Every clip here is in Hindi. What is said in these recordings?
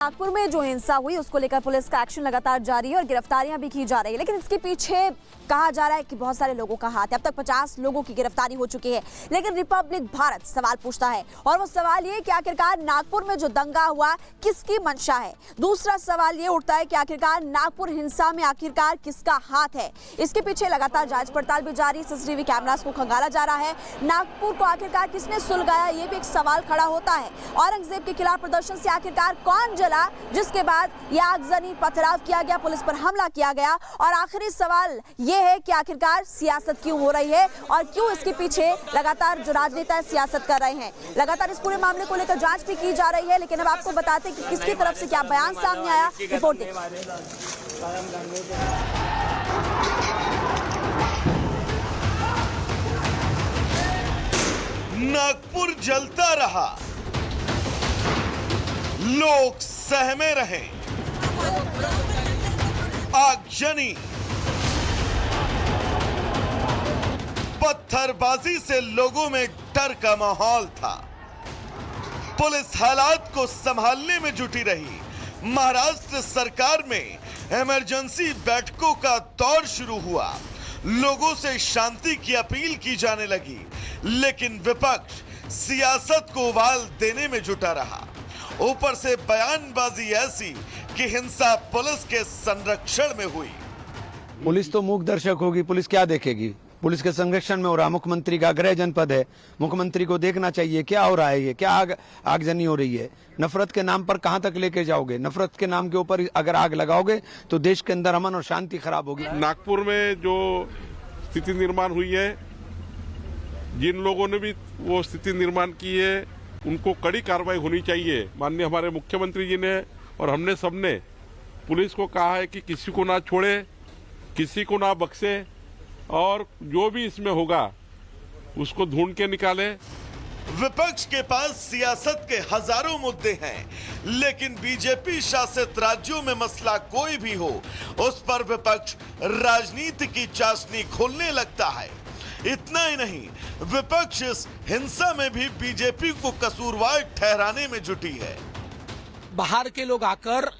नागपुर में जो हिंसा हुई उसको लेकर पुलिस का एक्शन लगातार जारी है और गिरफ्तारियां भी की जा रही है, लेकिन इसके पीछे कहा जा रहा है कि बहुत सारे लोगों का हाथ है। अब तक 50 लोगों की गिरफ्तारी हो चुकी है, लेकिन रिपब्लिक भारत सवाल पूछता है और वो सवाल ये कि आखिरकार नागपुर में जो दंगा हुआ किसकी मंशा है। दूसरा सवाल ये उठता है कि आखिरकार नागपुर हिंसा में आखिरकार किसका हाथ है। इसके पीछे लगातार जांच पड़ताल भी जारी, सीसीटीवी कैमरास को खंगाला जा रहा है। नागपुर को आखिरकार किसने सुलगाया, ये भी एक सवाल खड़ा होता है। औरंगजेब के खिलाफ प्रदर्शन से आखिरकार कौन जला, जिसके बाद यह आगजनी पथराव किया गया, पुलिस पर हमला किया गया। और आखिरी सवाल यह है कि आखिरकार सियासत क्यों हो रही है और क्यों इसके पीछे लगातार जो राजनेता सियासत कर रहे हैं। लगातार इस पूरे मामले को लेकर जांच भी की जा रही है, लेकिन अब आपको बताते हैं कि किसकी तरफ से क्या बयान सामने आया। रिपोर्ट देखिए। नागपुर जलता रहा, लोग सहमे रहे, आगजनी, पत्थरबाजी से लोगों में डर का माहौल था। पुलिस हालात को संभालने में जुटी रही। महाराष्ट्र सरकार में इमरजेंसी बैठकों का दौर शुरू हुआ। लोगों से शांति की अपील की जाने लगी, लेकिन विपक्ष सियासत को उबाल देने में जुटा रहा। ऊपर से बयानबाजी ऐसी कि हिंसा पुलिस के संरक्षण में हुई। पुलिस तो मूक दर्शक होगी, पुलिस क्या देखेगी। पुलिस के संरक्षण में हो रहा। मुख्यमंत्री का गृह जनपद है, मुख्यमंत्री को देखना चाहिए क्या हो रहा है, ये क्या आगजनी हो रही है। नफरत के नाम पर कहां तक लेके जाओगे। नफरत के नाम के ऊपर अगर आग लगाओगे तो देश के अंदर अमन और शांति खराब होगी। नागपुर में जो स्थिति निर्माण हुई है, जिन लोगों ने भी वो स्थिति निर्माण की है, उनको कड़ी कार्रवाई होनी चाहिए। माननीय हमारे मुख्यमंत्री जी ने और हमने सबने पुलिस को कहा है कि किसी को ना छोड़े, किसी को ना बख्शे और जो भी इसमें होगा उसको ढूंढ के निकाले। विपक्ष के पास सियासत के हजारों मुद्दे हैं, लेकिन बीजेपी शासित राज्यों में मसला कोई भी हो, उस पर विपक्ष राजनीति की चाशनी खोलने लगता है। इतना ही नहीं, विपक्ष इस हिंसा में भी बीजेपी को कसूरवार ठहराने में जुटी है। बाहर के लोग आकर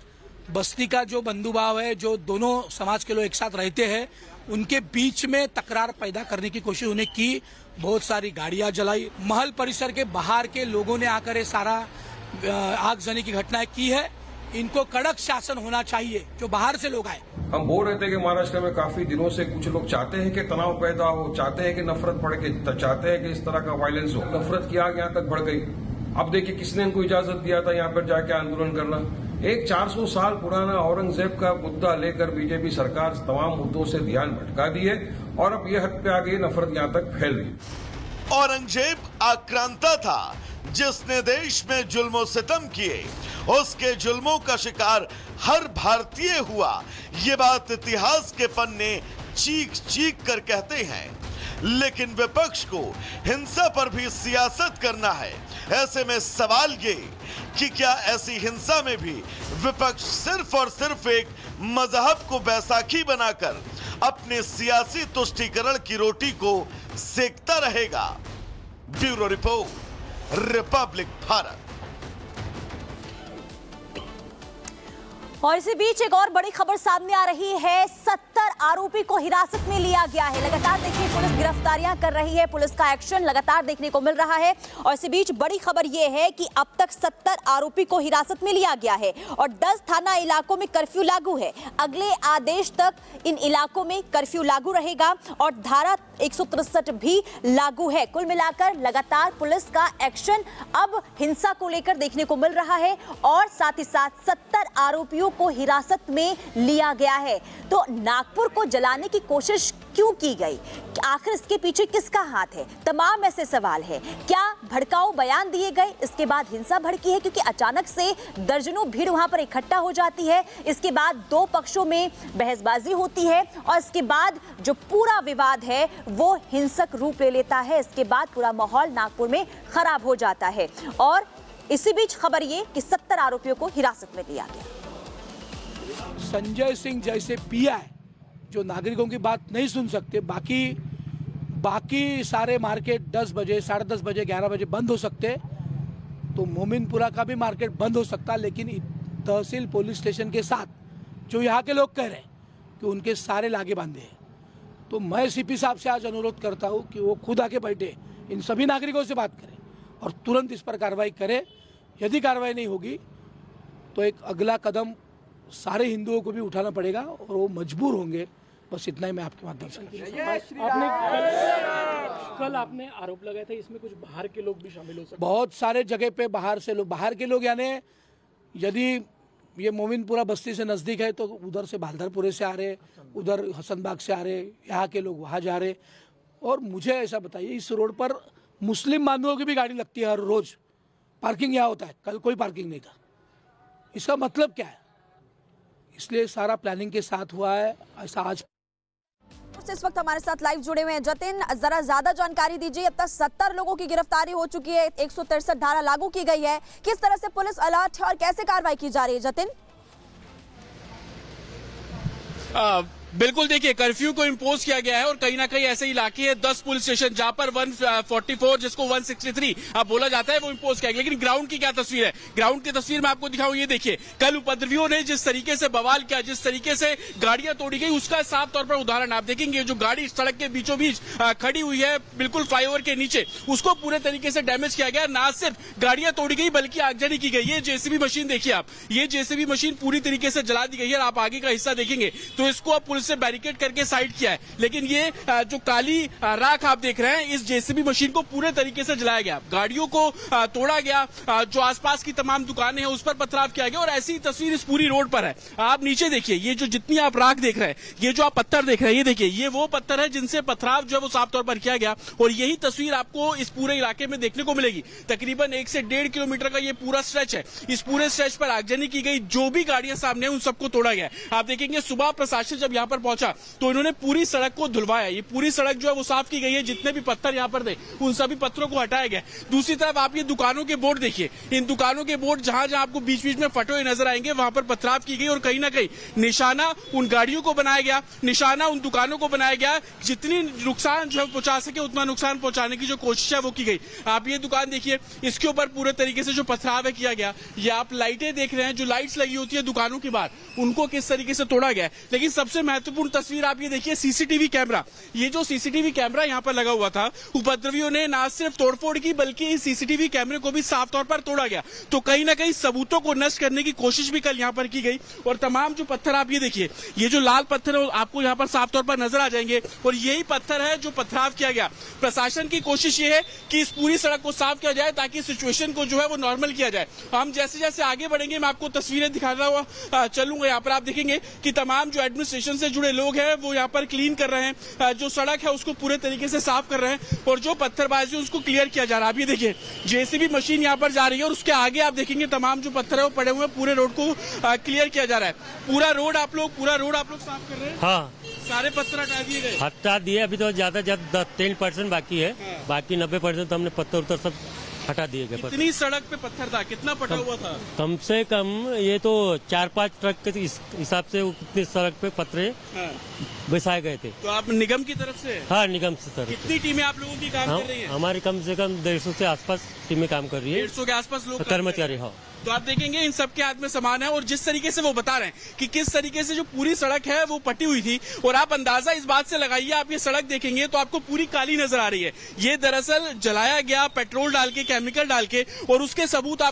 बस्ती का जो बंधुभाव है, जो दोनों समाज के लोग एक साथ रहते हैं, उनके बीच में तकरार पैदा करने की कोशिश उन्हें की। बहुत सारी गाड़ियां जलाई। महल परिसर के बाहर के लोगों ने आकर ये सारा आगजनी की घटनाएं की है। इनको कड़क शासन होना चाहिए जो बाहर से लोग आए। हम बोल रहे थे कि महाराष्ट्र में काफी दिनों से कुछ लोग चाहते हैं कि तनाव पैदा हो, चाहते हैं कि नफरत बढ़ के, चाहते हैं कि इस तरह का वायलेंस हो। नफरत की आग यहाँ तक बढ़ गई। अब देखिए किसने इनको इजाजत दिया था यहाँ पर जाके आंदोलन करना। एक 400 साल पुराना औरंगजेब का मुद्दा लेकर बीजेपी सरकार तमाम मुद्दों से ध्यान भटका दी है और अब ये हद पे आ गई, नफरत यहाँ तक फैल रही। औरंगजेब आक्रांता था जिसने देश में जुल्मों सितम किए। उसके जुल्मों का शिकार हर भारतीय हुआ। ये बात इतिहास के पन्ने चीख चीख कर कहते हैं। लेकिन विपक्ष को हिंसा पर भी सियासत करना है। ऐसे में सवाल ये कि क्या ऐसी हिंसा में भी विपक्ष सिर्फ और सिर्फ एक मजहब को बैसाखी बनाकर अपने सियासी तुष्टीकरण की रोटी को सेकता रहेगा। Bureau report, Republic Bharat. और इसी बीच एक और बड़ी खबर सामने आ रही है। 70 आरोपी को हिरासत में लिया गया है। लगातार देखिए पुलिस गिरफ्तारियां कर रही है, पुलिस का एक्शन लगातार देखने को मिल रहा है। और इसी बीच बड़ी खबर यह है कि अब तक 70 आरोपी को हिरासत में लिया गया है और 10 थाना इलाकों में कर्फ्यू लागू है। अगले आदेश तक इन इलाकों में कर्फ्यू लागू रहेगा और धारा 163 भी लागू है। कुल मिलाकर लगातार पुलिस का एक्शन अब हिंसा को लेकर देखने को मिल रहा है और साथ ही साथ 70 आरोपियों को हिरासत में लिया गया है। तो नागपुर को जलाने की कोशिश क्यों की गई, आखिर इसके पीछे किसका हाथ है, तमाम ऐसे सवाल है। क्या भड़काऊ बयान दिए गए, इसके बाद हिंसा भड़की है क्योंकि अचानक से दर्जनों भीड़ वहां पर इकट्ठा हो जाती है। इसके बाद दो पक्षों में बहसबाजी होती है और इसके बाद जो पूरा विवाद है वो हिंसक रूप ले लेता है। इसके बाद पूरा माहौल नागपुर में खराब हो जाता है और इसी बीच खबर ये कि 70 आरोपियों को हिरासत में लिया गया। संजय सिंह जैसे पीआई जो नागरिकों की बात नहीं सुन सकते, बाकी सारे मार्केट 10 बजे, 10:30 बजे, 11 बजे बंद हो सकते, तो मोमिनपुरा का भी मार्केट बंद हो सकता, लेकिन तहसील पुलिस स्टेशन के साथ जो यहाँ के लोग कह रहे हैं कि उनके सारे लागे बांधे हैं, तो मैं सीपी साहब से आज अनुरोध करता हूँ कि वो खुद आके बैठे, इन सभी नागरिकों से बात करें और तुरंत इस पर कार्रवाई करें। यदि कार्रवाई नहीं होगी तो एक अगला कदम सारे हिंदुओं को भी उठाना पड़ेगा और वो मजबूर होंगे। बस इतना ही मैं आपके माध्यम से कल आपने आरोप लगाया था इसमें कुछ बाहर के लोग भी शामिल हो सकते हैं। बहुत सारे जगह पे बाहर के लोग यानी यदि ये मोमिनपुरा बस्ती से नज़दीक है तो उधर से भालधरपुरे से आ रहे, उधर हसनबाग से आ रहे, यहाँ के लोग वहाँ जा रहे। और मुझे ऐसा बताइए, इस रोड पर मुस्लिम बांधवों की भी गाड़ी लगती है हर रोज, पार्किंग यहाँ होता है, कल कोई पार्किंग नहीं था। इसका मतलब क्या है? इसलिए सारा प्लानिंग के साथ हुआ है ऐसा। आज इस वक्त हमारे साथ लाइव जुड़े हुए हैं जतिन, जरा ज्यादा जानकारी दीजिए। अब तक 70 लोगों की गिरफ्तारी हो चुकी है, 163 धारा लागू की गई है, किस तरह से पुलिस अलर्ट है और कैसे कार्रवाई की जा रही है जतिन? बिल्कुल, देखिए कर्फ्यू को इम्पोज किया गया है और कहीं ना कहीं ऐसे इलाके हैं 10 पुलिस स्टेशन जहां पर 144 जिसको 163 अब बोला जाता है वो इम्पोज किया गया। लेकिन ग्राउंड की क्या तस्वीर है? ग्राउंड की तस्वीर मैं आपको दिखाऊं, ये देखिए कल उपद्रवियों ने जिस तरीके से बवाल किया, जिस तरीके से गाड़ियां तोड़ी गई, उसका साफ तौर पर उदाहरण आप देखेंगे। जो गाड़ी सड़क के बीचों बीच खड़ी हुई है बिल्कुल फ्लाईओवर के नीचे, उसको पूरे तरीके से डैमेज किया गया। ना सिर्फ गाड़ियां तोड़ी गई बल्कि आगजनी की गई। ये जेसीबी मशीन देखिए आप, ये जेसीबी मशीन पूरी तरीके से जला दी गई है। आप आगे का हिस्सा देखेंगे तो इसको अब पुलिस से बैरिकेड करके साइड किया है। लेकिन ये जो काली राख आप देख रहे हैं, इस जेसीबी मशीन को पूरे तरीके से जलाया गया, गाड़ियों को तोड़ा गया, जो आसपास की तमाम दुकानें हैं उस पर पथराव किया गया। और ऐसी तस्वीर इस पूरी रोड पर है। आप नीचे देखिए, ये जो जितनी आप राख देख रहे हैं, ये जो आप पत्थर देख रहे हैं, ये देखिए ये वो पत्थर है जिनसे पथराव जो है वो साफ तौर पर किया गया। और यही तस्वीर आपको इस पूरे इलाके में देखने को मिलेगी। तकरीबन 1 से 1.5 किलोमीटर का ये पूरा स्ट्रेच है। इस पूरे स्ट्रेच पर आगजनी की गई, जो भी गाड़ियां सामने उन सबको तोड़ा गया। आप देखेंगे सुबह प्रशासन जब यहाँ पर पहुंचा तो इन्होंने पूरी सड़क को धुलवाया। ये पूरी सड़क जो है वो साफ की गई है। जितने भी पत्थर यहाँ पर थे उन सभी पत्थरों को हटाया गया। दूसरी तरफ आप ये दुकानों के बोर्ड देखिए, इन दुकानों के बोर्ड जहां जहां आपको बीच बीच में फटे हुए नजर आएंगे वहां पर पथराव की गई। और कहीं ना कहीं निशाना उन गाड़ियों को बनाया गया, निशाना उन दुकानों को बनाया गया। जितनी नुकसान जो है पहुंचा सके उतना नुकसान पहुंचाने की जो कोशिश है वो की गई। आप ये दुकान देखिए, इसके ऊपर पूरे तरीके से जो पथराव है किया गया। ये आप लाइटें देख रहे हैं, जो लाइट्स लगी होती है दुकानों के बाहर, उनको किस तरीके से तोड़ा गया। लेकिन सबसे महत्वपूर्ण तस्वीर आप ये देखिए, सीसीटीवी कैमरा। ये जो सीसीटीवी कैमरा यहाँ पर लगा हुआ था, उपद्रवियों ने ना सिर्फ तोड़फोड़ की बल्कि इस सीसीटीवी कैमरे को भी साफ तौर पर तोड़ा गया। तो कहीं ना कहीं सबूतों को नष्ट करने की कोशिश भी कल यहाँ पर की गई। और तमाम जो पत्थर आप ये देखिए, ये जो लाल पत्थर है आपको यहाँ पर साफ तौर पर नजर आ जाएंगे और यही पत्थर है जो पथराव किया गया। प्रशासन की कोशिश ये है कि इस पूरी सड़क को साफ किया जाए ताकि सिचुएशन को जो है वो नॉर्मल किया जाए। हम जैसे जैसे आगे बढ़ेंगे मैं आपको तस्वीरें दिखाता हुआ चलूंगा। यहाँ पर आप देखेंगे कि तमाम जो एडमिनिस्ट्रेशन से जुड़े लोग हैं वो यहाँ पर क्लीन कर रहे हैं, जो सड़क है उसको पूरे तरीके से साफ कर रहे हैं और जो पत्थरबाजी है उसको क्लियर किया जा रहा है। आप ये देखिए जेसीबी मशीन यहाँ पर जा रही है और उसके आगे आप देखेंगे तमाम जो पत्थर है वो पड़े हुए हैं, पूरे रोड को क्लियर किया जा रहा है। पूरा रोड आप लोग साफ कर रहे हैं? हाँ, सारे पत्थर हटा दिए गए? हटा दिए, अभी तो ज्यादा 10% बाकी है। बाकी 90% तो हमने पत्थर उत्तर सब हटा दिए गए। कितनी सड़क पे पत्थर था, कितना पटा हुआ था? कम से कम ये तो 4-5 ट्रक के हिसाब से उतनी सड़क पे पत्थर बिछाए गए थे। तो आप निगम की तरफ से? हाँ, निगम से तरफ। कितनी टीमें आप लोगों की काम कर रही हैं? हमारी कम से कम 150 से आसपास टीमें काम कर रही है। 150 के आसपास लोग कर्मचारी। हाँ, तो आप देखेंगे इन सबके हाथ में सामान है और जिस तरीके से वो बता रहे हैं कि किस तरीके से जो पूरी सड़क है वो पटी हुई थी। और आप अंदाजा इस बात से लगाइए, आप ये सड़क देखेंगे तो आपको पूरी काली नजर आ रही है। ये दरअसल जलाया गया पेट्रोल डाल के, केमिकल डाल के, और उसके सबूत